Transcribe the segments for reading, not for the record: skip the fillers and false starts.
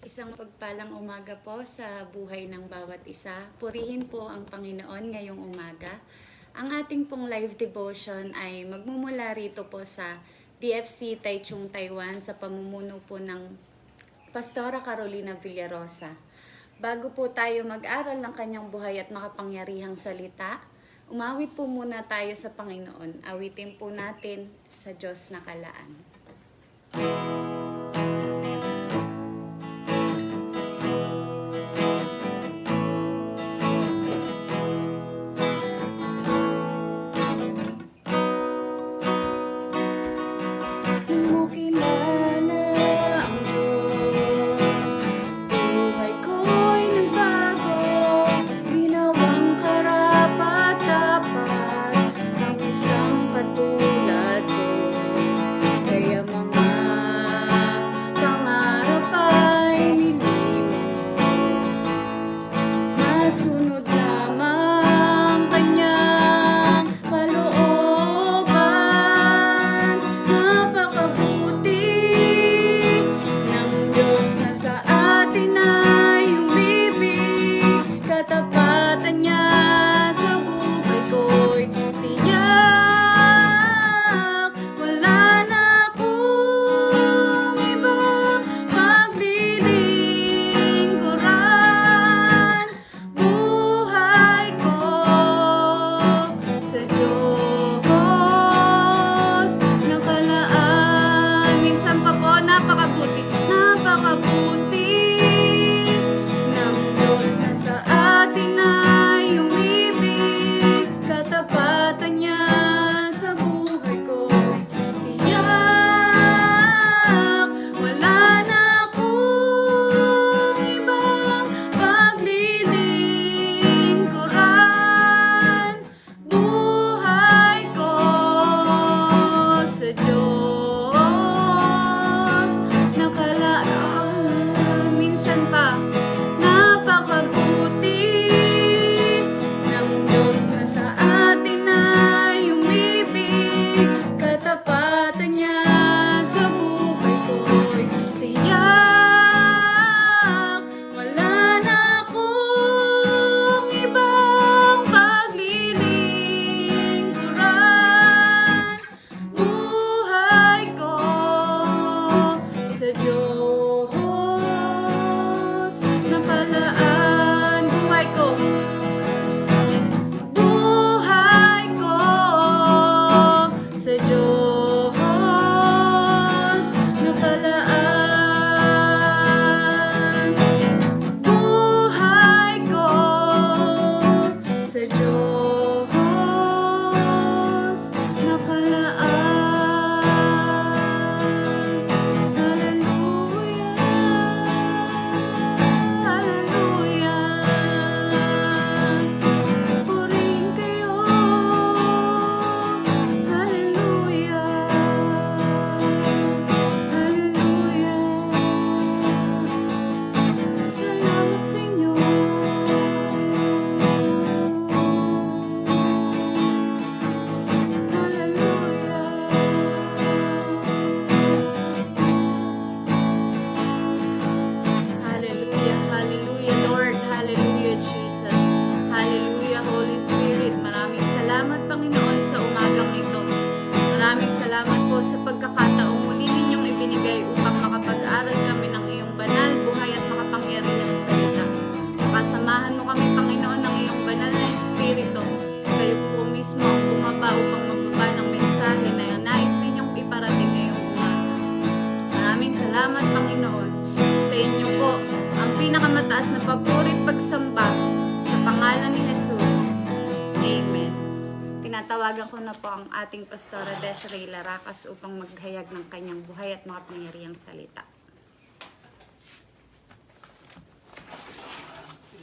Isang pagpalang umaga po sa buhay ng bawat isa. Purihin po ang Panginoon ngayong umaga. Ang ating pong live devotion ay magmumula rito po sa DFC Taichung, Taiwan sa pamumuno po ng Pastora Carolina Villarosa. Bago po tayo mag-aral ng kanyang buhay at makapangyarihang salita, umawit po muna tayo sa Panginoon. Awitin po natin sa Diyos na kalaan. Na papuri pagsamba sa pangalan ni Jesus. Amen. Tinatawagan ko na po ang ating Pastora Desiree Laracas upang maghayag ng kanyang buhay at makapangyarihang salita.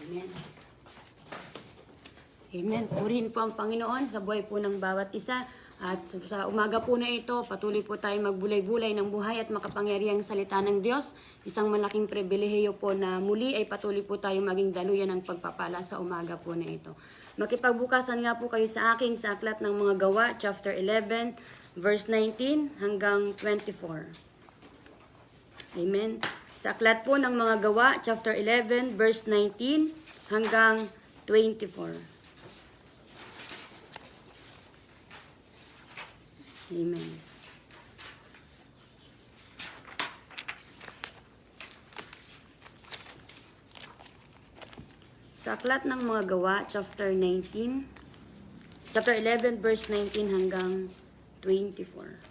Amen. Amen. Purihin po ang Panginoon sa buhay po ng bawat isa. At sa umaga po na ito, patuloy po tayo magbulay-bulay ng buhay at makapangyarihang salita ng Diyos. Isang malaking pribilehiyo po na muli ay patuloy po tayo maging daluyan ng pagpapala sa umaga po na ito. Makipagbukasan nga po kayo sa akin sa Aklat ng Mga Gawa, chapter 11, verse 19 hanggang 24. Amen. Sa aklat po ng mga gawa, chapter 11, verse 19 hanggang 24. Amen. Sa aklat ng mga gawa, chapter 11, verse 19 hanggang 24.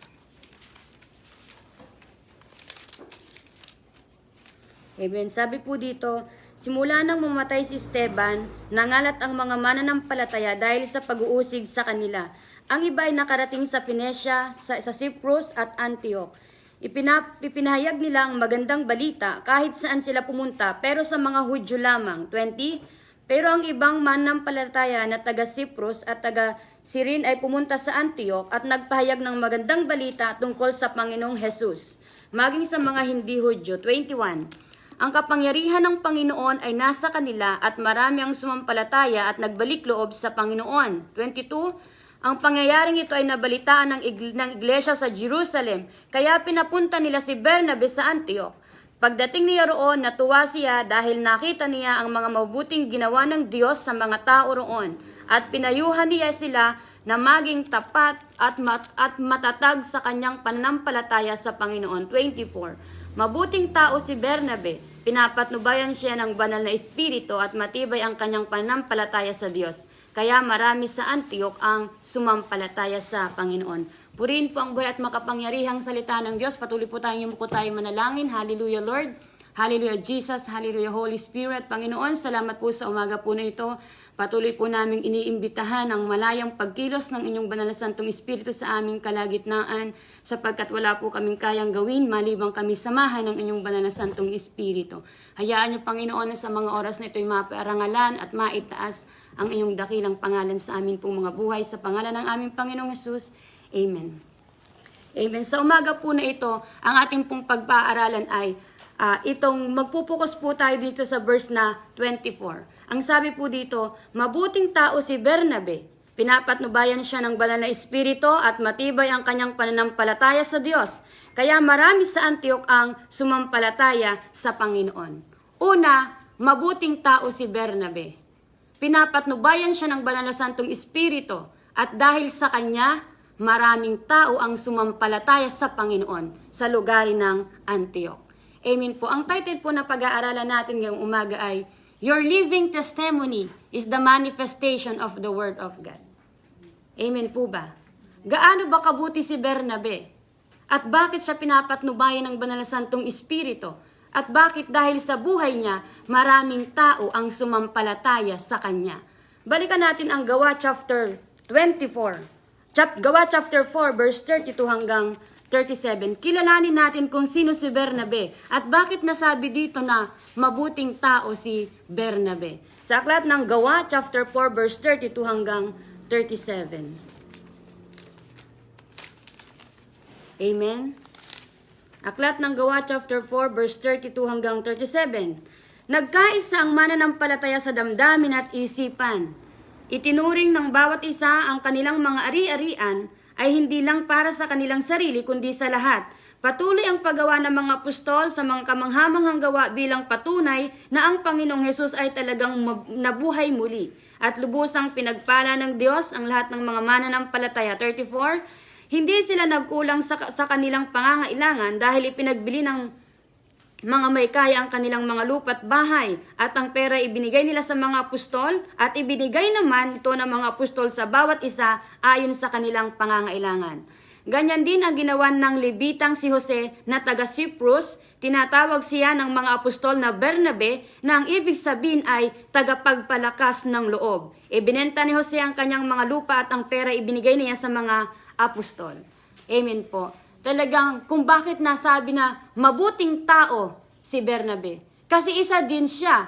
Amen. Sabi po dito, simula nang mamatay si Esteban, nangalat ang mga mananampalataya dahil sa pag-uusig sa kanila. Ang iba ay nakarating sa Phoenicia, sa Cyprus at Antioch. Ipinahayag nila ang magandang balita kahit saan sila pumunta, pero sa mga Hudyo lamang. 20. Pero ang ibang mananampalataya na taga Cyprus at taga Cyrene ay pumunta sa Antioch at nagpahayag ng magandang balita tungkol sa Panginoong Jesus, maging sa mga hindi Hudyo. 21. Ang kapangyarihan ng Panginoon ay nasa kanila at marami ang sumampalataya at nagbalik loob sa Panginoon. 22. Ang pangyayaring ito ay nabalitaan ng iglesia sa Jerusalem, kaya pinapunta nila si Bernabe sa Antioch. Pagdating niya roon, natuwa siya dahil nakita niya ang mga mabuting ginawa ng Diyos sa mga tao roon, at pinayuhan niya sila na maging tapat at matatag sa kanyang pananampalataya sa Panginoon. 24. Mabuting tao si Bernabe, pinapatnubayan siya ng banal na espiritu at matibay ang kanyang pananampalataya sa Diyos. Kaya marami sa Antioch ang sumampalataya sa Panginoon. Purihin po ang buhay at makapangyarihang salita ng Diyos. Patuloy po tayong manalangin. Hallelujah, Lord. Hallelujah, Jesus. Hallelujah, Holy Spirit. Panginoon, salamat po sa umaga po na ito. Patuloy po naming iniimbitahan ang malayang pagkilos ng inyong banal na santong Espiritu sa aming kalagitnaan, sapagkat wala po kaming kayang gawin malibang kami samahan ng inyong banal na santong Espiritu. Hayaan niyo, Panginoon, na sa mga oras na ito'y maparangalan at maitaas ang inyong dakilang pangalan sa amin pong mga buhay. Sa pangalan ng aming Panginoong Jesus, Amen. Amen. Sa umaga po na ito, ang ating pong pagpaaralan ay magpupukus po tayo dito sa verse na 24. Ang sabi po dito, mabuting tao si Bernabe. Pinapatnubayan siya ng banal na espiritu at matibay ang kanyang pananampalataya sa Diyos. Kaya marami sa Antioch ang sumampalataya sa Panginoon. Una, mabuting tao si Bernabe. Pinapatnubayan siya ng banal na santong espiritu at dahil sa kanya, maraming tao ang sumampalataya sa Panginoon sa lugar ng Antioch. Amen po. Ang title po na pag-aaralan natin ngayong umaga ay Your living testimony is the manifestation of the Word of God. Amen po ba? Gaano ba kabuti si Bernabe? At bakit siya pinapatnubayan ng banal na santong espiritu? At bakit dahil sa buhay niya, maraming tao ang sumampalataya sa kanya? Balikan natin ang Gawa chapter 24. Gawa chapter 4 verse 32 hanggang 37. Kilalanin natin kung sino si Bernabe at bakit nasabi dito na mabuting tao si Bernabe. Sa aklat ng Gawa chapter 4 verse 32 hanggang 37. Amen. Aklat ng Gawa chapter 4 verse 32 hanggang 37. Nagkaisa ang mananampalataya sa damdamin at isipan. Itinuring ng bawat isa ang kanilang mga ari-arian ay hindi lang para sa kanilang sarili kundi sa lahat. Patuloy ang paggawa ng mga apostol sa mga kamanghamanghang gawa bilang patunay na ang Panginoong Hesus ay talagang nabuhay muli. At lubusang pinagpala ng Diyos ang lahat ng mga mananampalataya. 34. Hindi sila nagkulang sa kanilang pangangailangan dahil ipinagbili ng mga may kaya ang kanilang mga lupa at bahay, at ang pera ibinigay nila sa mga apostol at ibinigay naman ito ng mga apostol sa bawat isa ayon sa kanilang pangangailangan. Ganyan din ang ginawa ng Levitang si Jose na taga Cyprus. Tinatawag siya ng mga apostol na Bernabe, na ang ibig sabihin ay tagapagpalakas ng loob. Ibinenta ni Jose ang kanyang mga lupa at ang pera ibinigay niya sa mga apostol. Amen po. Talagang kung bakit nasabi na mabuting tao si Bernabe. Kasi isa din siya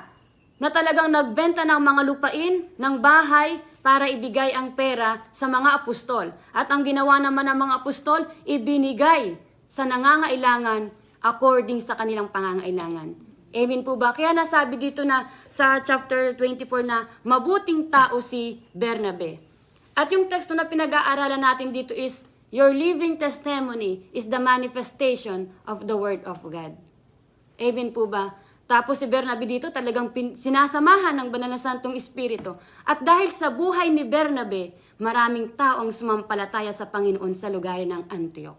na talagang nagbenta ng mga lupain, ng bahay, para ibigay ang pera sa mga apostol. At ang ginawa naman ng mga apostol, ibinigay sa nangangailangan according sa kanilang pangangailangan. Amen po ba? Kaya nasabi dito na sa chapter 24 na mabuting tao si Bernabe. At yung teksto na pinag-aaralan natin dito is, Your living testimony is the manifestation of the Word of God. Amen po ba? Tapos si Bernabe dito talagang sinasamahan ng Banal na Santong Espiritu. At dahil sa buhay ni Bernabe, maraming taong sumampalataya sa Panginoon sa lugar ng Antioch.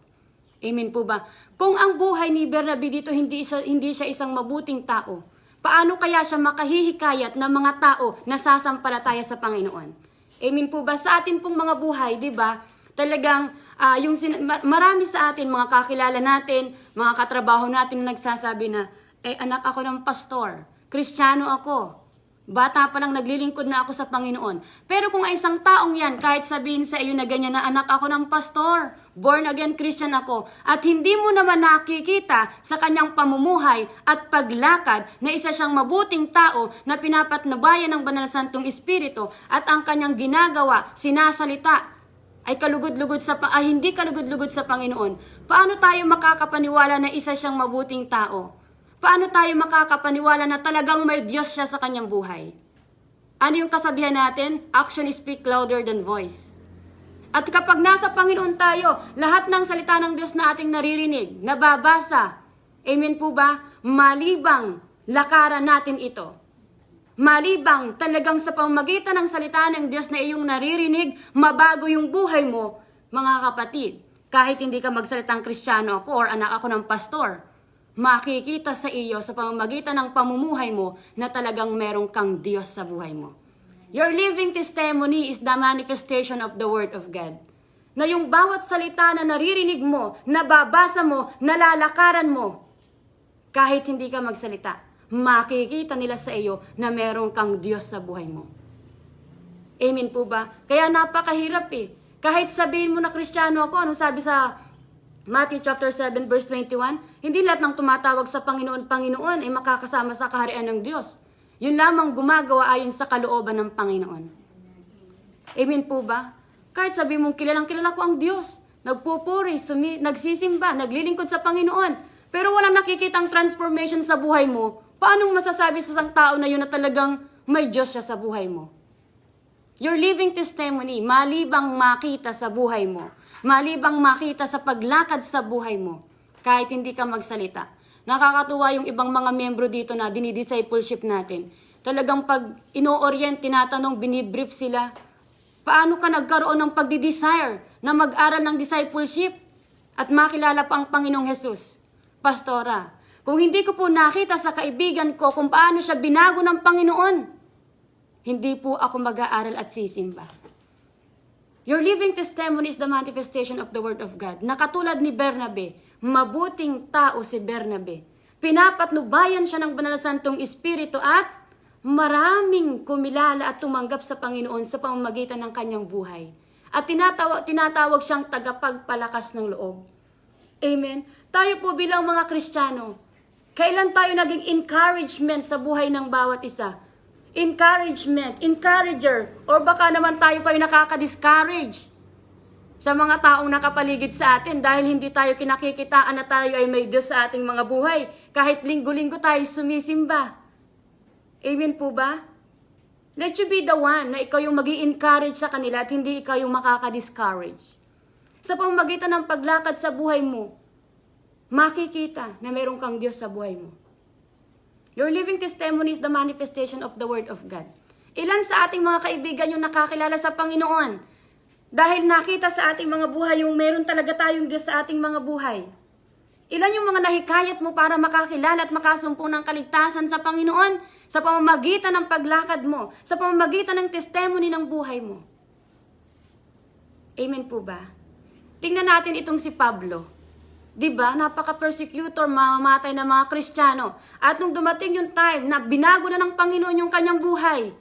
Amen po ba? Kung ang buhay ni Bernabe dito hindi siya isang mabuting tao, paano kaya siya makahihikayat ng mga tao na sasampalataya sa Panginoon? Amen po ba? Sa atin pong mga buhay, di ba? Talagang marami sa atin, mga kakilala natin, mga katrabaho natin na nagsasabi na, anak ako ng pastor, Kristiyano ako, bata pa lang naglilingkod na ako sa Panginoon. Pero kung ay isang taong yan, kahit sabihin sa iyo na ganyan na anak ako ng pastor, born again Christian ako, at hindi mo naman nakikita sa kanyang pamumuhay at paglakad na isa siyang mabuting tao na pinapatnubayan ng Banal na Santong Espiritu at ang kanyang ginagawa, sinasalita, ay hindi kalugod-lugod sa Panginoon, paano tayo makakapaniwala na isa siyang mabuting tao? Paano tayo makakapaniwala na talagang may Diyos siya sa kanyang buhay? Ano yung kasabihan natin? Action speak louder than voice. At kapag nasa Panginoon tayo, lahat ng salita ng Diyos na ating naririnig, nababasa, amen po ba? Malibang lakaran natin ito. Malibang talagang sa pamamagitan ng salita ng Diyos na iyong naririnig, mabago yung buhay mo, mga kapatid. Kahit hindi ka magsalitang Kristiyano ako or anak ako ng pastor, makikita sa iyo sa pamamagitan ng pamumuhay mo na talagang merong kang Diyos sa buhay mo. Your living testimony is the manifestation of the Word of God. Na yung bawat salita na naririnig mo, nababasa mo, nalalakaran mo, kahit hindi ka magsalita, makikita nila sa iyo na merong kang Diyos sa buhay mo. Amen po ba? Kaya napakahirap eh. Kahit sabihin mo na Kristiyano ako, ano sabi sa Matthew chapter 7 verse 21, hindi lahat ng tumatawag sa Panginoon, Panginoon ay makakasama sa kaharian ng Diyos. Yun lamang gumagawa ayon sa kalooban ng Panginoon. Amen po ba? Kahit sabi mong kilala ko ang Diyos, nagpupuri, nagsisimba, naglilingkod sa Panginoon, pero walang nakikitang transformation sa buhay mo, paano masasabi sa isang tao na yun na talagang may Diyos siya sa buhay mo? Your living testimony, malibang makita sa buhay mo, malibang makita sa paglakad sa buhay mo, kahit hindi ka magsalita. Nakakatuwa yung ibang mga membro dito na dinidiscipleship natin. Talagang pag ino-orient, tinatanong, binibrief sila, paano ka nagkaroon ng pagdi-desire na mag-aral ng discipleship at makilala pa ang Panginoong Jesus? Pastora, kung hindi ko po nakita sa kaibigan ko kung paano siya binago ng Panginoon, hindi po ako mag-aaral at sisimba. Your living testimony is the manifestation of the Word of God. Nakatulad ni Bernabe, mabuting tao si Bernabe. Pinapatnubayan siya ng Banal na Santong Espiritu at maraming kumilala at tumanggap sa Panginoon sa pamamagitan ng kanyang buhay. At tinatawag siyang tagapagpalakas ng loob. Amen? Tayo po bilang mga Kristiyano, kailan tayo naging encouragement sa buhay ng bawat isa? Encouragement, encourager, or baka naman tayo pa yung nakaka-discourage sa mga taong nakapaligid sa atin dahil hindi tayo kinakikitaan na tayo ay may Diyos sa ating mga buhay. Kahit linggo-linggo tayo sumisimba. Amen po ba? Let you be the one na ikaw yung mag-i-encourage sa kanila at hindi ikaw yung makaka-discourage. Sa pamamagitan ng paglakad sa buhay mo, makikita na mayroon kang Diyos sa buhay mo. Your living testimony is the manifestation of the Word of God. Ilan sa ating mga kaibigan yung nakakilala sa Panginoon? Dahil nakita sa ating mga buhay yung meron talaga tayong Diyos sa ating mga buhay. Ilan yung mga nahikayat mo para makakilala at makasumpong ng kaligtasan sa Panginoon? Sa pamamagitan ng paglakad mo, sa pamamagitan ng testimony ng buhay mo. Amen po ba? Tingnan natin itong si Pablo. Diba? Napaka-persecutor, mamamatay ng mga Kristiyano. At nung dumating yung time na binago na ng Panginoon yung kanyang buhay,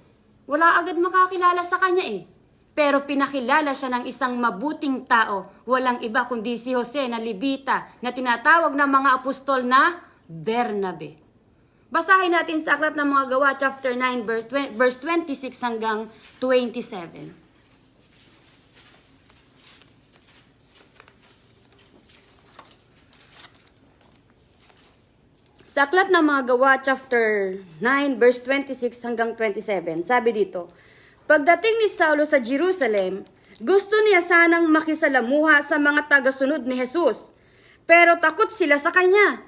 wala agad makakilala sa kanya eh. Pero pinakilala siya ng isang mabuting tao, walang iba kundi si Jose na Levita, na tinatawag ng mga apostol na Bernabe. Basahin natin sa Aklat ng mga Gawa, chapter 9, verse 26 hanggang 27. Sa Aklat ng mga Gawa, chapter 9, verse 26 hanggang 27, sabi dito, pagdating ni Saulo sa Jerusalem, gusto niya sanang makisalamuha sa mga tagasunod ni Jesus, pero takot sila sa kanya.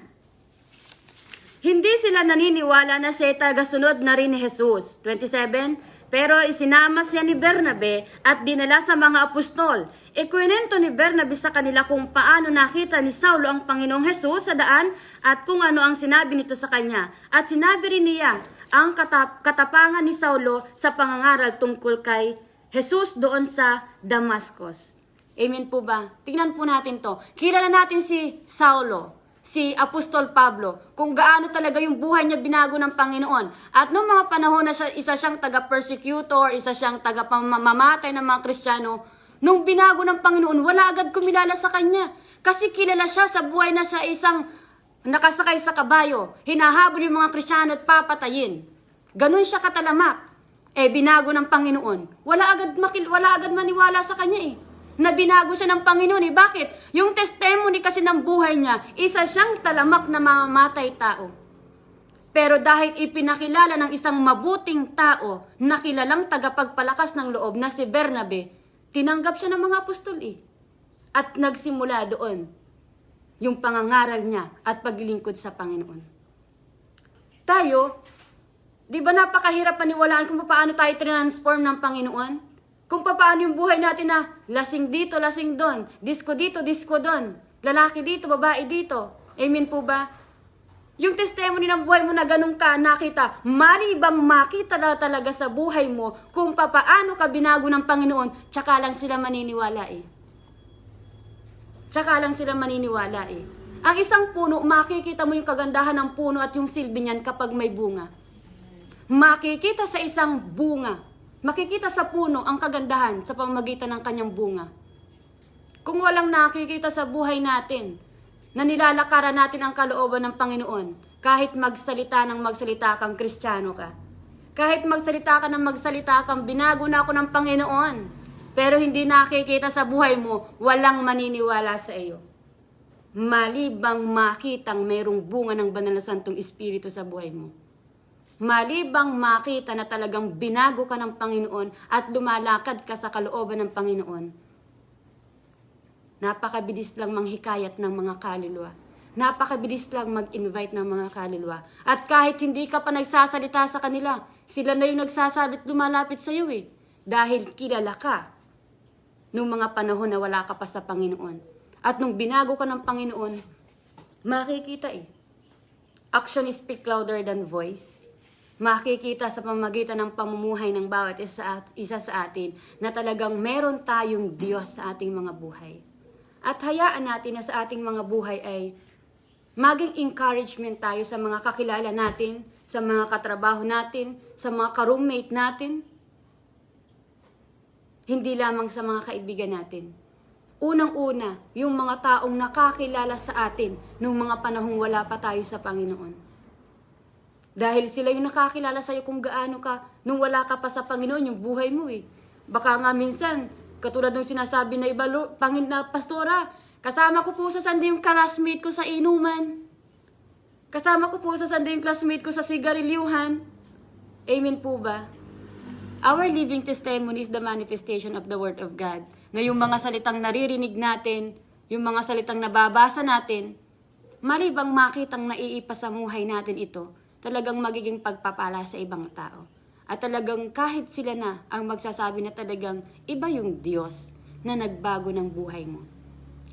Hindi sila naniniwala na siya tagasunod na rin ni Jesus. 27, pero isinama siya ni Bernabe at dinala sa mga apostol. Ikwinento ni Bernabe sa kanila kung paano nakita ni Saulo ang Panginoong Jesus sa daan at kung ano ang sinabi nito sa kanya. At sinabi rin niya ang katapangan ni Saulo sa pangangaral tungkol kay Jesus doon sa Damascus. Amen po ba? Tingnan po natin to. Kilala natin si Saulo, si Apostol Pablo, kung gaano talaga yung buhay niya binago ng Panginoon. At noong mga panahon na siya, isa siyang taga-persecutor, isa siyang taga-pamamatay ng mga Kristiyano, nung binago ng Panginoon, wala agad kumilala sa kanya. Kasi kilala siya sa buhay na siya isang nakasakay sa kabayo, hinahabol yung mga Kristiyano at papatayin. Ganun siya katalamak. Binago ng Panginoon. Wala agad maniwala sa kanya na binago siya ng Panginoon. Bakit? Yung testimony kasi ng buhay niya, isa siyang talamak na mamamatay tao. Pero dahil ipinakilala ng isang mabuting tao na kilalang tagapagpalakas ng loob na si Bernabe, tinanggap siya ng mga apostol At nagsimula doon yung pangangaral niya at paglilingkod sa Panginoon. Tayo, di ba napakahirap paniwalaan kung paano tayo transform ng Panginoon? Kung paano yung buhay natin na lasing dito, lasing doon, disco dito, disco doon, lalaki dito, babae dito. Amen po ba? Yung testimony ng buhay mo na ganun ka nakita, malibang makita na talaga sa buhay mo kung paano ka binago ng Panginoon, tsaka lang sila maniniwala Tsaka lang sila maniniwala Ang isang puno, makikita mo yung kagandahan ng puno at yung silbi niyan kapag may bunga. Makikita sa isang bunga, makikita sa puno ang kagandahan sa pamamagitan ng kanyang bunga. Kung walang nakikita sa buhay natin, na nilalakaran natin ang kalooban ng Panginoon, kahit magsalita ng magsalita kang Kristiyano ka, kahit magsalita ka ng magsalita kang binago na ako ng Panginoon, pero hindi nakikita sa buhay mo, walang maniniwala sa iyo. Malibang makitang mayroong bunga ng Banal na Santong Espiritu sa buhay mo. Malibang makita na talagang binago ka ng Panginoon at lumalakad ka sa kalooban ng Panginoon. Napakabilis lang manghikayat ng mga kaluluwa. Napakabilis lang mag-invite ng mga kaluluwa. At kahit hindi ka pa nagsasalita sa kanila, sila na yung nagsasabit lumalapit sa iyo Dahil kilala ka nung mga panahon na wala ka pa sa Panginoon. At nung binago ka ng Panginoon, makikita Action speak louder than voice. Makikita sa pamamagitan ng pamumuhay ng bawat isa sa atin na talagang meron tayong Diyos sa ating mga buhay. At hayaan natin na sa ating mga buhay ay maging encouragement tayo sa mga kakilala natin, sa mga katrabaho natin, sa mga ka-roommate natin. Hindi lamang sa mga kaibigan natin. Unang-una, yung mga taong nakakilala sa atin nung mga panahong wala pa tayo sa Panginoon. Dahil sila yung nakakilala sa'yo kung gaano ka nung wala ka pa sa Panginoon, yung buhay mo Baka nga minsan, katulad ng sinasabi na iba, na pastora, kasama ko po sa Sunday yung classmate ko sa inuman. Kasama ko po sa Sunday yung classmate ko sa sigarilyuhan. Amen po ba? Our living testimony is the manifestation of the Word of God. Na yung mga salitang naririnig natin, yung mga salitang nababasa natin, malibang makitang naiipa sa buhay natin ito, talagang magiging pagpapala sa ibang tao. At talagang kahit sila na ang magsasabi na talagang iba yung Diyos na nagbago ng buhay mo.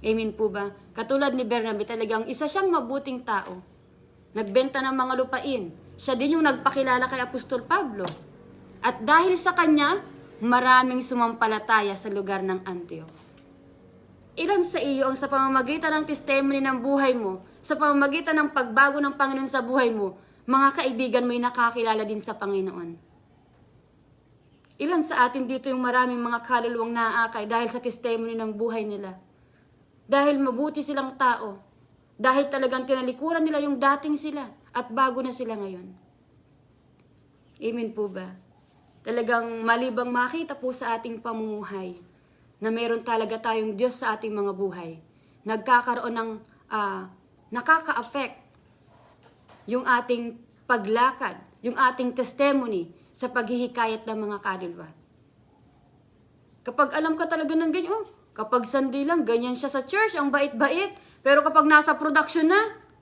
Amen po ba? Katulad ni Bernabe, talagang isa siyang mabuting tao. Nagbenta ng mga lupain. Siya din yung nagpakilala kay Apostol Pablo. At dahil sa kanya, maraming sumampalataya sa lugar ng Antioch. Ilan sa iyo ang sa pamamagitan ng testimony ng buhay mo, sa pamamagitan ng pagbago ng Panginoon sa buhay mo, mga kaibigan mo'y nakakilala din sa Panginoon. Ilan sa atin dito yung maraming mga kaluluwang naaakay dahil sa testimony ng buhay nila. Dahil mabuti silang tao. Dahil talagang tinalikuran nila yung dating sila at bago na sila ngayon. Amen po ba? Talagang malibang makita po sa ating pamumuhay na meron talaga tayong Diyos sa ating mga buhay. Nagkakaroon ng nakaka-affect yung ating paglakad, yung ating testimony sa paghihikayat ng mga kaluluwa. Kapag alam ka talaga ng ganyan, kapag Sunday lang, ganyan siya sa church, ang bait-bait. Pero kapag nasa production na,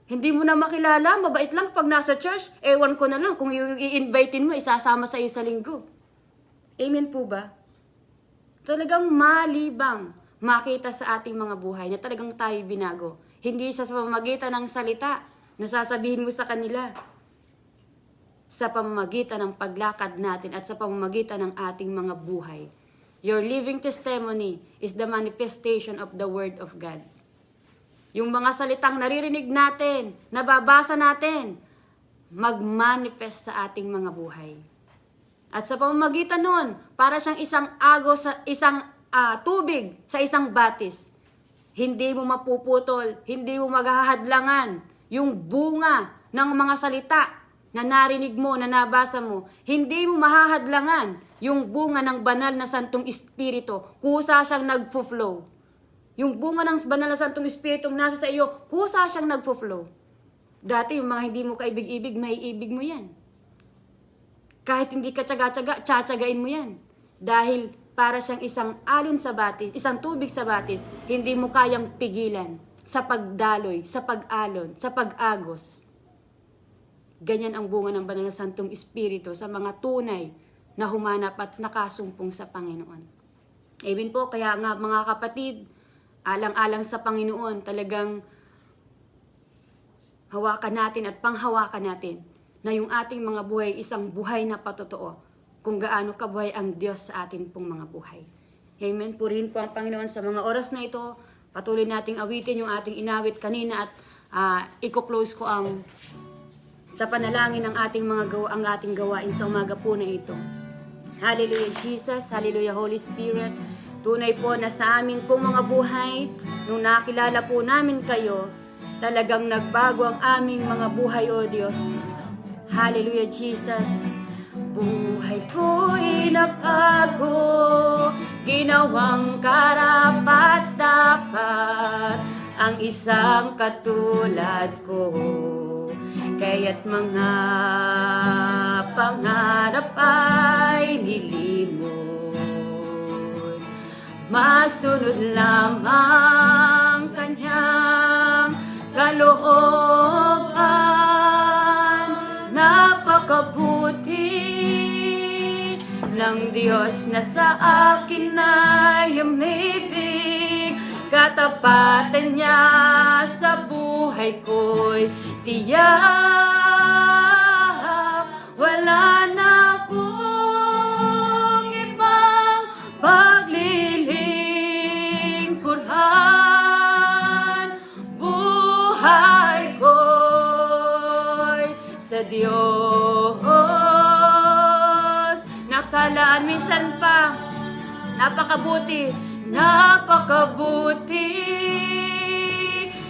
Hindi mo na makilala, mabait lang pag nasa church. Ewan ko na lang kung i-invitein mo, isasama sa iyo sa linggo. Amen po ba? Talagang malibang makita sa ating mga buhay na talagang tayo binago. Hindi sa pamamagitan ng salita na sasabihin mo sa kanila. Sa pamamagitan ng paglakad natin at sa pamamagitan ng ating mga buhay. Your living testimony is the manifestation of the Word of God. Yung mga salitang naririnig natin, nababasa natin, mag-manifest sa ating mga buhay. At sa pamamagitan nun, para siyang isang agos, isang tubig sa isang batis. Hindi mo mapuputol, hindi mo maghahadlangan yung bunga ng mga salita na narinig mo, na nabasa mo. Hindi mo mahahadlangan yung bunga ng banal na Santong Espiritu. Kusa siyang nagfo-flow. Yung bunga ng banal na Santong Espiritu nasa sa iyo, kusa siyang nagfo-flow. Dati yung mga hindi mo kaibig-ibig, maiibig mo yan. Kahit hindi ka tsaga-tsaga, tsatsagain mo yan. Dahil para siyang isang alon sa batis, isang tubig sa batis, hindi mo kayang pigilan sa pagdaloy, sa pag-alon, sa pag-agos. Ganyan ang bunga ng banal na Santong Espiritu sa mga tunay na humanap at nakasumpong sa Panginoon. Amen po, kaya nga mga kapatid, alang-alang sa Panginoon, talagang hawakan natin at panghawakan natin na yung ating mga buhay isang buhay na patotoo kung gaano kabuhay ang Diyos sa ating pong mga buhay. Amen. Purihin po ang Panginoon sa mga oras na ito. Patuloy nating awitin yung ating inawit kanina at i-close ko ang sa panalangin ng ating ang ating gawain sa umaga po na ito. Hallelujah Jesus, Hallelujah Holy Spirit. Tunay po na sa amin pong mga buhay, nung nakilala po namin kayo, talagang nagbago ang aming mga buhay, O Diyos. Hallelujah, Jesus. Buhay ko'y nagbago, ginawang karapat-dapat ang isang katulad ko. Kaya't mga pangarap ay nilimot. Masunod lamang kanyang kalooban. Napakabuti ng Diyos na sa akin ay umibig. Katapatan niya sa buhay ko'y tiyak. Wala na akong ibang paglilingkuran. Buhay ko'y sa Diyos. Nakalaan minsan pa, napakabuti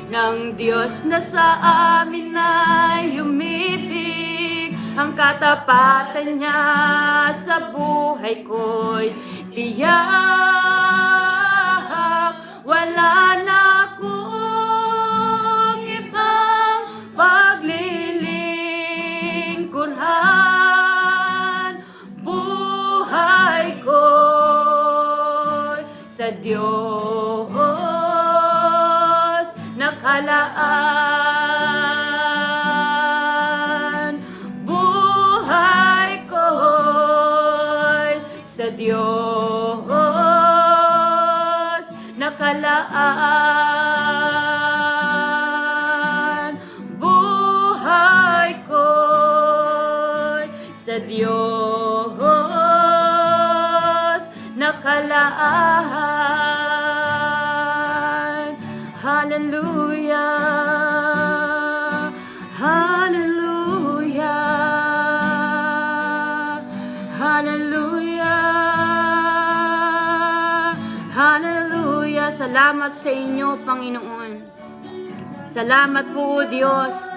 ng Diyos na sa amin ay umibig. Ang katapatan niya sa buhay ko'y tiyak. Wala na akong ibang paglilingkuran. Buhay ko'y sa Diyos nakalaan. Buhay ko'y sa Diyos nakalaan. Buhay ko'y sa Diyos nakalaan. Hallelujah, hallelujah, hallelujah, hallelujah. Salamat sa inyo, Panginoon. Salamat po, Diyos.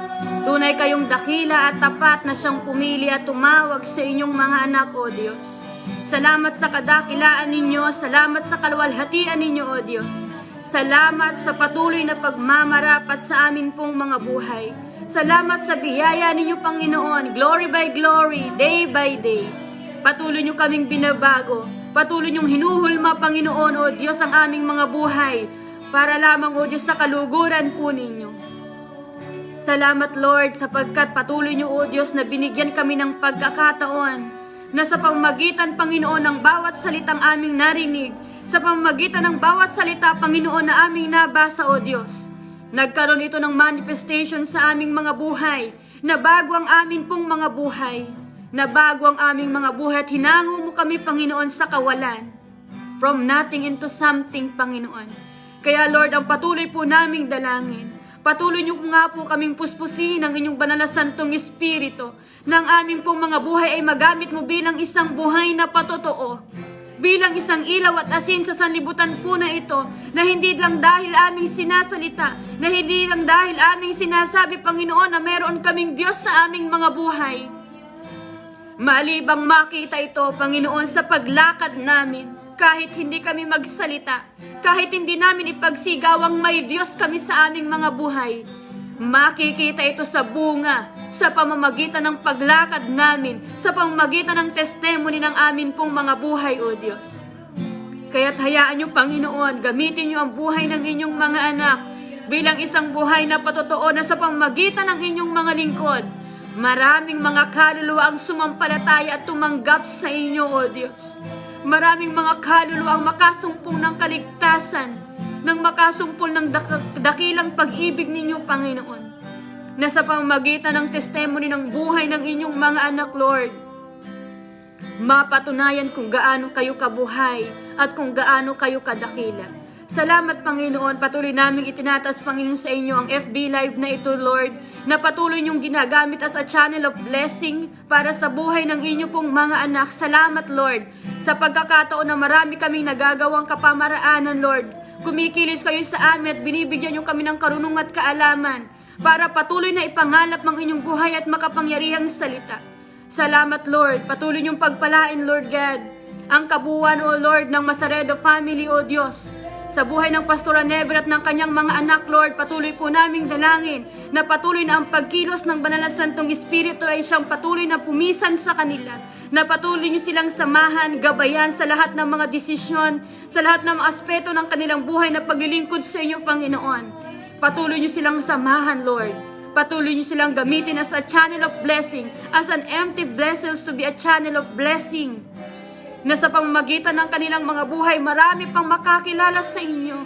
Tunay kayong dakila at tapat na siyang pumili at tumawag sa inyong mga anak, O Diyos. Salamat sa kadakilaan ninyo, salamat sa kaluwalhatian ninyo, O Diyos. Salamat sa patuloy na pagmamarapat sa amin pong mga buhay. Salamat sa biyaya ninyo, Panginoon. Glory by glory, day by day. Patuloy nyo kaming binabago. Patuloy nyong hinuhulma, Panginoon, O Diyos, ang aming mga buhay. Para lamang, O Diyos, sa kaluguran po ninyo. Salamat Lord sapagkat patuloy niyo o Diyos na binigyan kami ng pagkakataon na sa pamamagitan Panginoon ng bawat salitang aming narinig, sa pamamagitan ng bawat salita Panginoon na aming nabasa o Diyos, nagkaroon ito ng manifestation sa aming mga buhay, na bago ang amin pong mga buhay, na bago ang aming mga buhay at hinango mo kami Panginoon sa kawalan, from nothing into something Panginoon. Kaya Lord, ang patuloy po naming dalangin, patuloy niyo nga po kaming puspusin ang inyong banal na santong Espiritu, ng aming pong mga buhay ay magamit mo bilang isang buhay na patotoo, bilang isang ilaw at asin sa sanlibutan po na ito, na hindi lang dahil aming sinasalita, na hindi lang dahil aming sinasabi, Panginoon, na meron kaming Diyos sa aming mga buhay. Malibang makita ito, Panginoon, sa paglakad namin, kahit hindi kami magsalita, kahit hindi namin ipagsigawang may Diyos kami sa aming mga buhay, makikita ito sa bunga, sa pamamagitan ng paglakad namin, sa pamamagitan ng testimony ng amin pong mga buhay, O Diyos. Kaya't hayaan niyo, Panginoon, gamitin niyo ang buhay ng inyong mga anak bilang isang buhay na patotoo na sa pamamagitan ng inyong mga lingkod, maraming mga kaluluwa ang sumampalataya at tumanggap sa inyo, O Diyos. Maraming mga kaluluwa ang makasumpong ng kaligtasan, ng makasumpol ng dakilang pag-ibig ninyo, Panginoon, na sa pamamagitan ng testimony ng buhay ng inyong mga anak, Lord, mapatunayan kung gaano kayo kabuhay at kung gaano kayo kadakila. Salamat, Panginoon. Patuloy naming itinataas, Panginoon, sa inyo ang FB Live na ito, Lord, na patuloy niyong ginagamit as a channel of blessing para sa buhay ng inyo pong mga anak. Salamat, Lord, sa pagkakataon na marami kaming nagagawang kapamaraanan, Lord. Kumikilis kayo sa amin at binibigyan niyo kami ng karunungan at kaalaman para patuloy na ipangalap ang inyong buhay at makapangyarihang salita. Salamat, Lord. Patuloy niyong pagpalain, Lord God, ang kabuuan, O Lord, ng Masaredo family, O Diyos. Sa buhay ng Pastora Never at ng kanyang mga anak, Lord, patuloy po naming dalangin na patuloy na ang pagkilos ng Banal na Santong Espiritu ay siyang patuloy na pumisan sa kanila, na patuloy niyo silang samahan, gabayan sa lahat ng mga desisyon, sa lahat ng mga aspeto ng kanilang buhay na paglilingkod sa inyo, Panginoon. Patuloy niyo silang samahan, Lord. Patuloy niyo silang gamitin as a channel of blessing, as an empty vessels to be a channel of blessing, na sa pamamagitan ng kanilang mga buhay, marami pang makakilala sa inyo.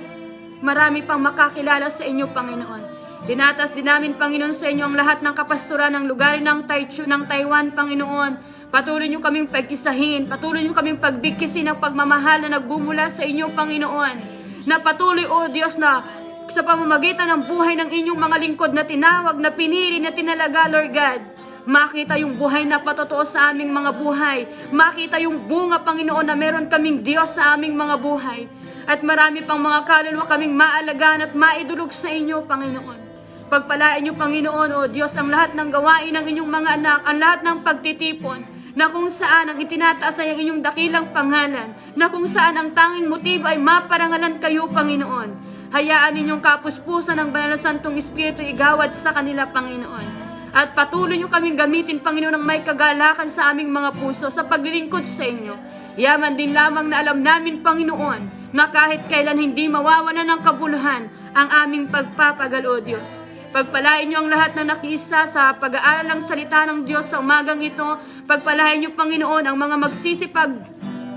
Marami pang makakilala sa inyo, Panginoon. Dinatas din namin, Panginoon, sa inyo ang lahat ng kapastoran ng lugar ng Taiwan, Panginoon. Patuloy niyo kaming pag-isahin, patuloy niyo kaming pagbigkisin ng pagmamahal na nagbumula sa inyo, Panginoon. Na patuloy, O Diyos, na sa pamamagitan ng buhay ng inyong mga lingkod na tinawag, na pinili, na tinalaga, Lord God, makita yung buhay na patotoo sa aming mga buhay. Makita yung bunga, Panginoon, na meron kaming Diyos sa aming mga buhay. At marami pang mga kaluluwa kaming maalagaan at maidulog sa inyo, Panginoon. Pagpalain niyo, Panginoon, O Diyos, ang lahat ng gawain ng inyong mga anak, ang lahat ng pagtitipon, na kung saan ang itinataas ay ang inyong dakilang pangalan, na kung saan ang tanging motibo ay maparangalan kayo, Panginoon. Hayaan ninyong kapuspusan ng Banal na Santong Espiritu igawad sa kanila, Panginoon. At patuloy niyo kaming gamitin, Panginoon, ng may kagalakan sa aming mga puso sa paglilingkod sa inyo. Yaman din lamang na alam namin, Panginoon, na kahit kailan hindi mawawalan ng kabuluhan ang aming pagpapagal, O Diyos. Pagpalain niyo ang lahat na nakiisa sa pag-aaral ng salita ng Diyos sa umagang ito. Pagpalain niyo, Panginoon, ang mga magsisipag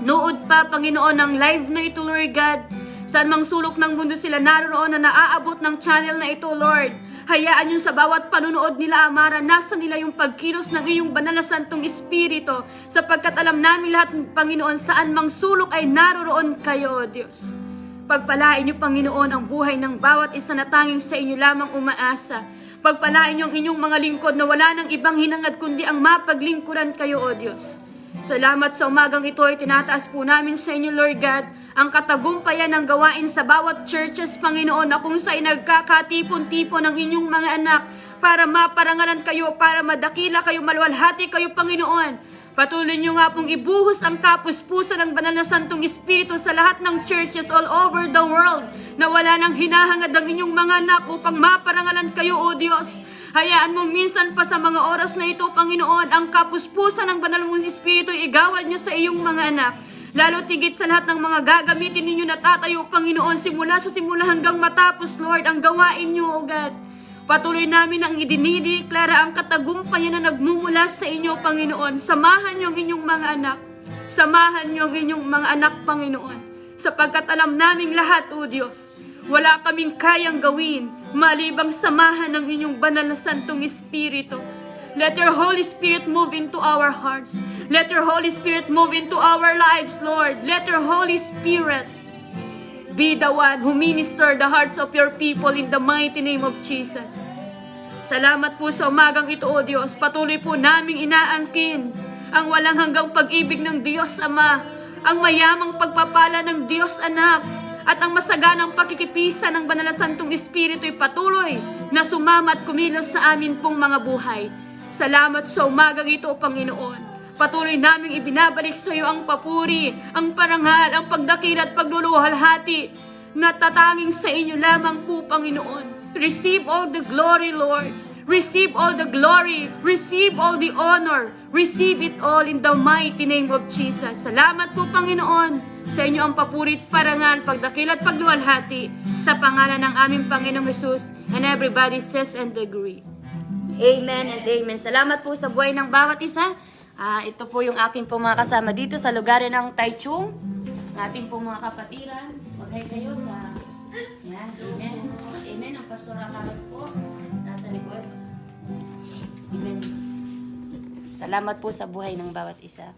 nood pa, Panginoon, ng live na ito, Lord God. Saan mang sulok ng mundo sila naroon na naaabot ng channel na ito, Lord. Hayaan yung sa bawat panunood nila, Amara, nasa nila yung pagkilos ng iyong banal na Santong Espiritu, sapagkat alam namin lahat, Panginoon, saan mang sulok ay naroon kayo, O Diyos. Pagpalain niyo, Panginoon, ang buhay ng bawat isa na tanging sa inyo lamang umaasa. Pagpalain niyo ang inyong mga lingkod na wala ng ibang hinangad kundi ang mapaglingkuran kayo, O Diyos. Salamat sa umagang ito ay tinataas po namin sa inyo, Lord God, ang katagumpayan ng gawain sa bawat churches, Panginoon, na kung saan nagkakatipon-tipon ng inyong mga anak para maparangalan kayo, para madakila kayo, maluwalhati kayo, Panginoon. Patuloy niyo nga pong ibuhos ang kapuspusan ng Banal na Santong Espiritu sa lahat ng churches all over the world, na wala nang hinahangad ang inyong mga anak upang maparangalan kayo, O Diyos. Hayaan mo minsan pa sa mga oras na ito, Panginoon, ang kapuspusan ng Banal mong Espiritu igawad niyo sa iyong mga anak. Lalo tigit sa lahat ng mga gagamitin ninyo na tatayo, Panginoon, simula hanggang matapos, Lord, ang gawain niyo, O God. Patuloy namin ang idinideklara ang katagumpayan na nagmumula sa inyo, Panginoon. Samahan niyo ang inyong mga anak. Samahan niyo ang inyong mga anak, Panginoon. Sapagkat alam naming lahat, O Diyos, wala kaming kayang gawin malibang samahan ng inyong banal na Santong Espiritu. Let your Holy Spirit move into our hearts. Let your Holy Spirit move into our lives, Lord. Let your Holy Spirit be the one who minister the hearts of your people in the mighty name of Jesus. Salamat po sa umagang ito, O Diyos. Patuloy po naming inaangkin ang walang hanggang pag-ibig ng Diyos Ama, ang mayamang pagpapala ng Diyos Anak, at ang masaganang pakikipisa ng Banal na Santong Espiritu ay patuloy na sumama at kumilos sa amin pong mga buhay. Salamat sa umagang ito, Panginoon. Patuloy naming ibinabalik sa iyo ang papuri, ang parangal, ang pagdakil at pagluluhalhati na tatanging sa inyo lamang po, Panginoon. Receive all the glory, Lord. Receive all the glory. Receive all the honor. Receive it all in the mighty name of Jesus. Salamat po, Panginoon, sa inyo ang papuri, parangal, pagdakil at pagluhalhati sa pangalan ng aming Panginoong Jesus. And everybody says and agree. Amen and amen. Salamat po sa buhay ng bawat isa. Ito po yung akin po mga kasama dito sa lugar ng Taichung. Ating po mga kapatiran. Mag-hi kayo sa... Yan, amen. Amen. Ang Pastor Akarot po. Nasa likod. Amen. Salamat po sa buhay ng bawat isa.